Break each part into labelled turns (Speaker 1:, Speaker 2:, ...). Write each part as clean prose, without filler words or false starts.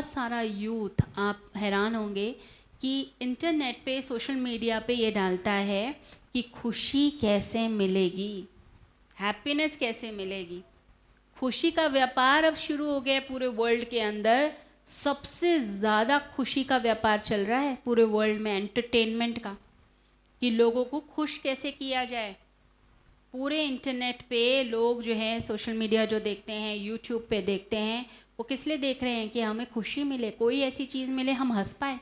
Speaker 1: सारा यूथ, आप हैरान होंगे कि इंटरनेट पे, सोशल मीडिया पे ये डालता है कि खुशी कैसे मिलेगी, हैप्पीनेस कैसे मिलेगी। खुशी का व्यापार अब शुरू हो गया है पूरे वर्ल्ड के अंदर। सबसे ज़्यादा खुशी का व्यापार चल रहा है पूरे वर्ल्ड में, एंटरटेनमेंट का, कि लोगों को खुश कैसे किया जाए। पूरे इंटरनेट पे लोग जो हैं, सोशल मीडिया जो देखते हैं, यूट्यूब पे देखते हैं, वो किस लिए देख रहे हैं कि हमें खुशी मिले, कोई ऐसी चीज़ मिले हम हंस पाए,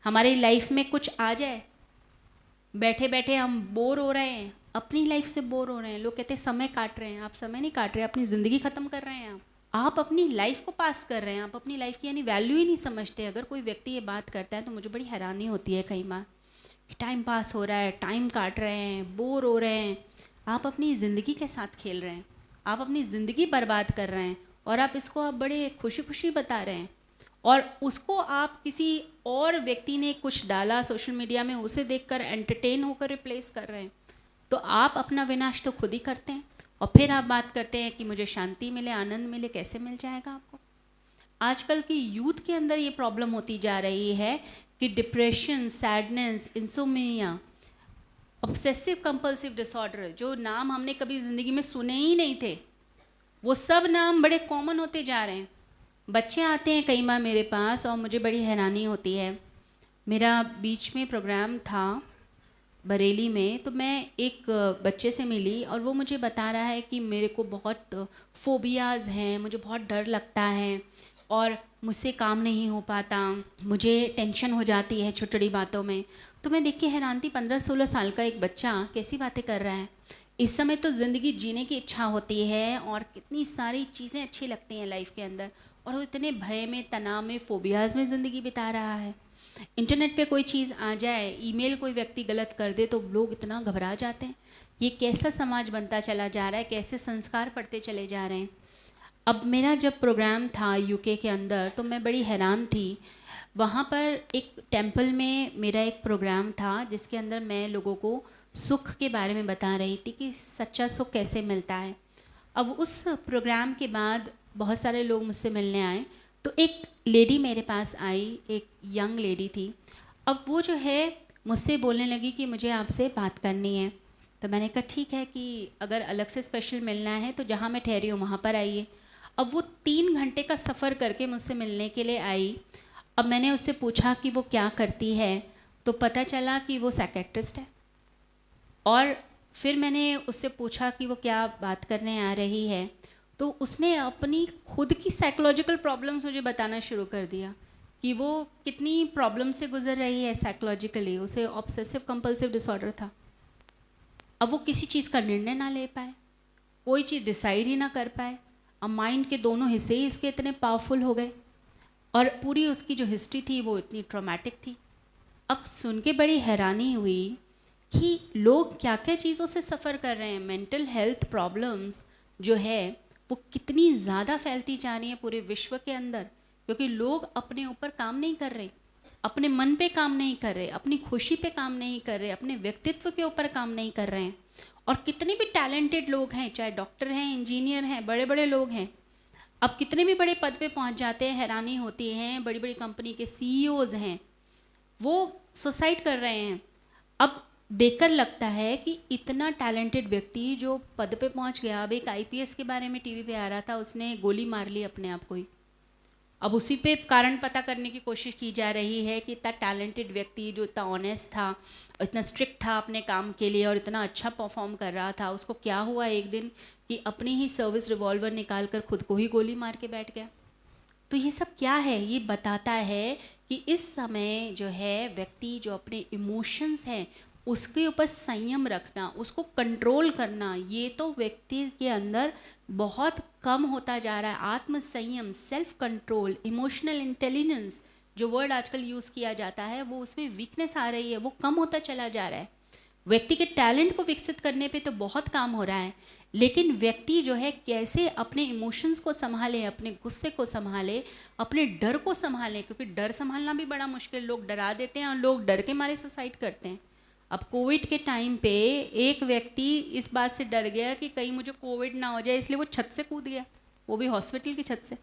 Speaker 1: हमारी लाइफ में कुछ आ जाए। बैठे बैठे हम बोर हो रहे हैं, अपनी लाइफ से बोर हो रहे हैं। लोग कहते हैं समय काट रहे हैं। आप समय नहीं काट रहे, अपनी ज़िंदगी ख़त्म कर रहे हैं। आप अपनी लाइफ को पास कर रहे हैं, आप अपनी लाइफ की यानी वैल्यू ही नहीं समझते। अगर कोई व्यक्ति ये बात करता है तो मुझे बड़ी हैरानी होती है कई बार कि टाइम पास हो रहा है, टाइम काट रहे हैं, बोर हो रहे हैं। आप अपनी ज़िंदगी के साथ खेल रहे हैं, आप अपनी ज़िंदगी बर्बाद कर रहे हैं, और आप इसको आप बड़े खुशी खुशी बता रहे हैं। और उसको आप किसी और व्यक्ति ने कुछ डाला सोशल मीडिया में, उसे देखकर एंटरटेन होकर रिप्लेस कर रहे हैं। तो आप अपना विनाश तो खुद ही करते हैं, और फिर आप बात करते हैं कि मुझे शांति मिले, आनंद मिले। कैसे मिल जाएगा आपको? आजकल की यूथ के अंदर ये प्रॉब्लम होती जा रही है कि depression, sadness, insomnia, obsessive compulsive disorder, जो नाम हमने कभी ज़िंदगी में सुने ही नहीं थे, वो सब नाम बड़े कॉमन होते जा रहे हैं। बच्चे आते हैं कई बार मेरे पास और मुझे बड़ी हैरानी होती है। मेरा बीच में प्रोग्राम था बरेली में, तो मैं एक बच्चे से मिली और वो मुझे बता रहा है कि मेरे को बहुत फोबियाज़ हैं, मुझे बहुत डर लगता है और मुझसे काम नहीं हो पाता, मुझे टेंशन हो जाती है छोटी छोटी बातों में। तो मैं देख के हैरान थी, 15-16 साल का एक बच्चा कैसी बातें कर रहा है। इस समय तो ज़िंदगी जीने की इच्छा होती है और कितनी सारी चीज़ें अच्छी लगती हैं लाइफ के अंदर, और वो इतने भय में, तनाव में, फोबियाज़ में ज़िंदगी बिता रहा है। इंटरनेट पे कोई चीज़ आ जाए, ईमेल कोई व्यक्ति गलत कर दे तो लोग इतना घबरा जाते हैं। ये कैसा समाज बनता चला जा रहा है, कैसे संस्कार पढ़ते चले जा रहे हैं। अब मेरा जब प्रोग्राम था यूके के अंदर तो मैं बड़ी हैरान थी। वहाँ पर एक टेंपल में मेरा एक प्रोग्राम था जिसके अंदर मैं लोगों को सुख के बारे में बता रही थी कि सच्चा सुख कैसे मिलता है। अब उस प्रोग्राम के बाद बहुत सारे लोग मुझसे मिलने आए, तो एक लेडी मेरे पास आई, एक यंग लेडी थी। अब वो जो है मुझसे बोलने लगी कि मुझे आपसे बात करनी है। तो मैंने कहा ठीक है कि अगर अलग से स्पेशल मिलना है तो जहाँ मैं ठहरी हूँ वहाँ पर आइए। अब वो 3 घंटे का सफ़र करके मुझसे मिलने के लिए आई। अब मैंने उससे पूछा कि वो क्या करती है, तो पता चला कि वो साइकियाट्रिस्ट है। और फिर मैंने उससे पूछा कि वो क्या बात करने आ रही है, तो उसने अपनी खुद की साइकोलॉजिकल प्रॉब्लम्स मुझे बताना शुरू कर दिया कि वो कितनी प्रॉब्लम से गुजर रही है साइकोलॉजिकली। उसे ऑब्सेसिव कंपल्सिव डिसऑर्डर था। अब वो किसी चीज़ का निर्णय ना ले पाए, कोई चीज़ डिसाइड ही ना कर पाए। अब माइंड के दोनों हिस्से ही इसके इतने पावरफुल हो गए, और पूरी उसकी जो हिस्ट्री थी वो इतनी ट्रॉमेटिक थी। अब सुन के बड़ी हैरानी हुई कि लोग क्या क्या चीज़ों से सफ़र कर रहे हैं। मेंटल हेल्थ प्रॉब्लम्स जो है वो कितनी ज़्यादा फैलती जा रही है पूरे विश्व के अंदर, क्योंकि लोग अपने ऊपर काम नहीं कर रहे, अपने मन पे काम नहीं कर रहे, अपनी खुशी पे काम नहीं कर रहे, अपने व्यक्तित्व के ऊपर काम नहीं कर रहे हैं। और कितने भी टैलेंटेड लोग हैं, चाहे डॉक्टर हैं, इंजीनियर हैं, बड़े बड़े लोग हैं, अब कितने भी बड़े पद पे पहुंच जाते हैं, हैरानी होती है। बड़ी बड़ी कंपनी के सीईओज हैं, वो सुसाइड कर रहे हैं। अब देखकर लगता है कि इतना टैलेंटेड व्यक्ति जो पद पे पहुंच गया। अब एक आईपीएस के बारे में टीवी पे आ रहा था, उसने गोली मार ली अपने आप को ही। अब उसी पे कारण पता करने की कोशिश की जा रही है कि इतना टैलेंटेड व्यक्ति जो इतना ऑनेस्ट था, इतना स्ट्रिक्ट था अपने काम के लिए और इतना अच्छा परफॉर्म कर रहा था, उसको क्या हुआ एक दिन कि अपनी ही सर्विस रिवॉल्वर निकाल कर खुद को ही गोली मार के बैठ गया। तो ये सब क्या है? ये बताता है कि इस समय जो है व्यक्ति जो अपने इमोशंस हैं उसके ऊपर संयम रखना, उसको कंट्रोल करना, ये तो व्यक्ति के अंदर बहुत कम होता जा रहा है। आत्म संयम, सेल्फ कंट्रोल, इमोशनल इंटेलिजेंस जो वर्ड आजकल यूज़ किया जाता है, वो उसमें वीकनेस आ रही है, वो कम होता चला जा रहा है। व्यक्ति के टैलेंट को विकसित करने पे तो बहुत काम हो रहा है, लेकिन व्यक्ति जो है कैसे अपने इमोशंस को संभाले, अपने गुस्से को संभाले, अपने डर को संभाले, क्योंकि डर संभालना भी बड़ा मुश्किल। लोग डरा देते हैं और लोग डर के मारे सुसाइड करते हैं। अब कोविड के टाइम पे एक व्यक्ति इस बात से डर गया कि कहीं मुझे कोविड ना हो जाए, इसलिए वो छत से कूद गया, वो भी हॉस्पिटल की छत से।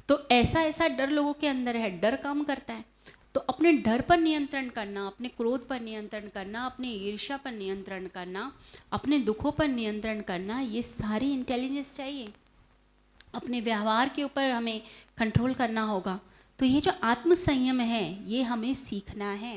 Speaker 1: तो ऐसा ऐसा डर लोगों के अंदर है, डर काम करता है। तो अपने डर पर नियंत्रण करना, अपने क्रोध पर नियंत्रण करना, अपने ईर्ष्या पर नियंत्रण करना, अपने दुखों पर नियंत्रण करना, ये सारी इंटेलिजेंस चाहिए। अपने व्यवहार के ऊपर हमें कंट्रोल करना होगा। तो ये जो आत्म संयम है, ये हमें सीखना है।